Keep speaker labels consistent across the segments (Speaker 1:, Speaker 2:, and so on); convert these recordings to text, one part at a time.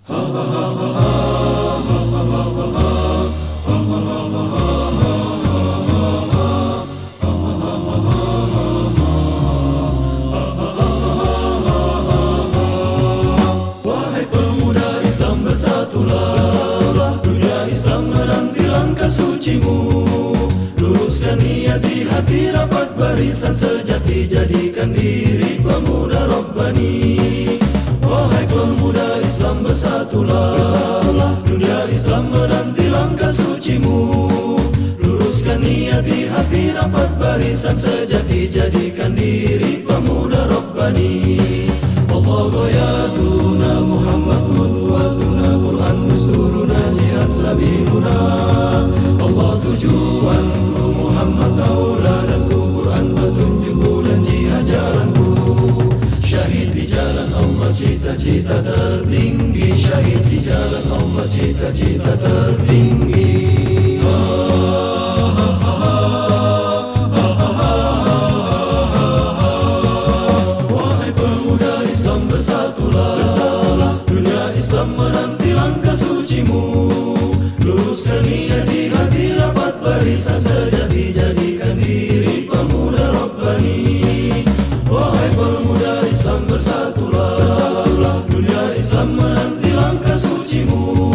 Speaker 1: Wahai pemuda Islam bersatulah, dunia Islam menanti langkah sucimu. Luruskan niat di hati, rapat barisan sejati, jadikan diri pemuda Rabbani. Wahai pemuda Islam bersatulah, dunia Islam menanti langkah sucimu. Luruskan niat di hati, rapat barisan sejati, jadikan diri pemuda Rabbani. Allah ghayatuna Muhammad qudwatuna, Quran dusturuna, jihad sabiluna. Allah tujuanku, Muhammad tauladanku, Quran petunjukku dan jihad jalanku. Syahid di jalan Allah, cita-cita tertinggi. Syahid di jalan Allah, cita-cita tertinggi. Wahai pemuda Islam bersatulah, dunia Islam menanti langkah sucimu. Luruskan niat di hati, rapat barisan sejati, jadikan diri pemuda Rabbani. Wahai pemuda Islam bersatulah, dunia Islam menanti langkah sucimu.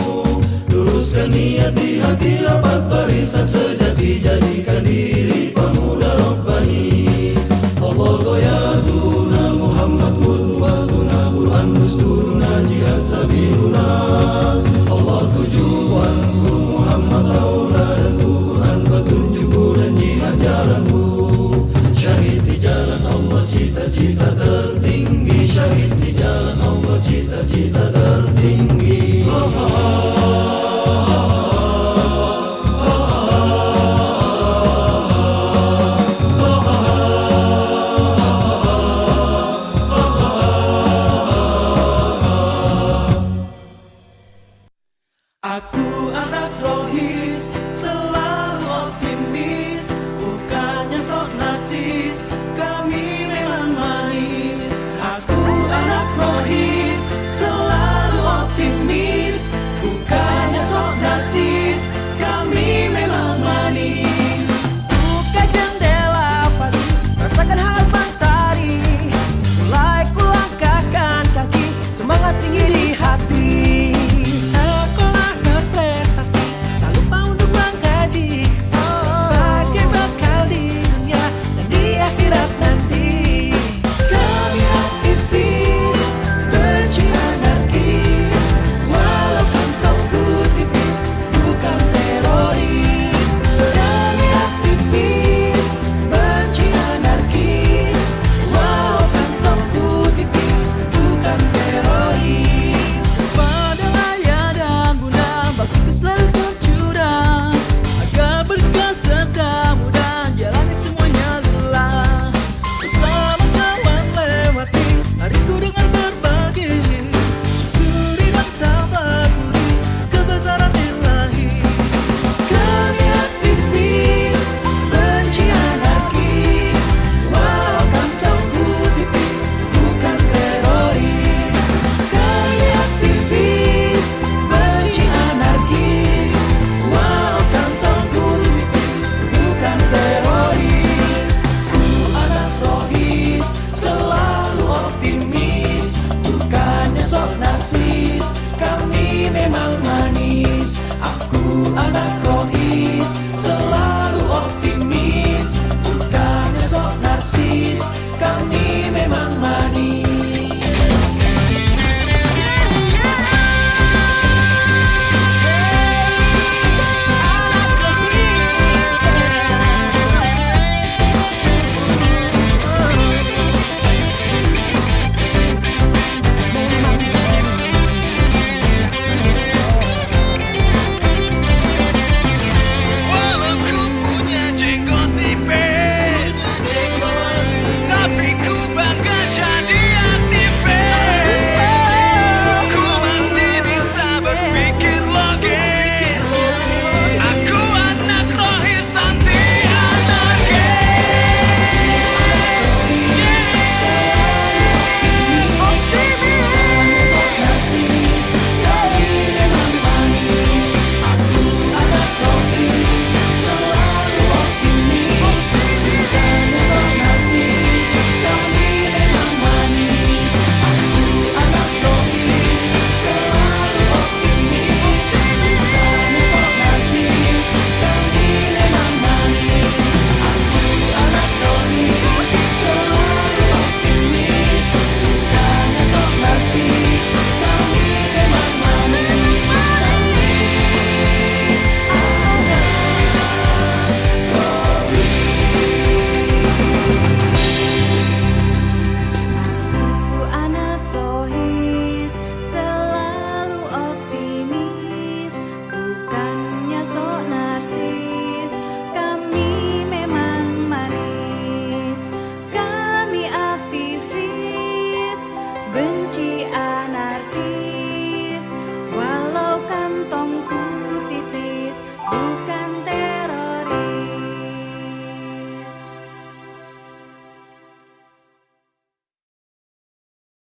Speaker 1: Luruskan niat di hati, rapat barisan sejati, jadikan diri pemuda Rabbani. Allah ghayatuna Muhammad qudwatuna, Quran dusturuna, jihad sabiluna. Allah tujuanku, Muhammad tauladanku, Quran petunjukku dan jihad jalanku. Syahid di jalan Allah, cita-cita tertinggi. Syahid di jalan Allah, cita-cita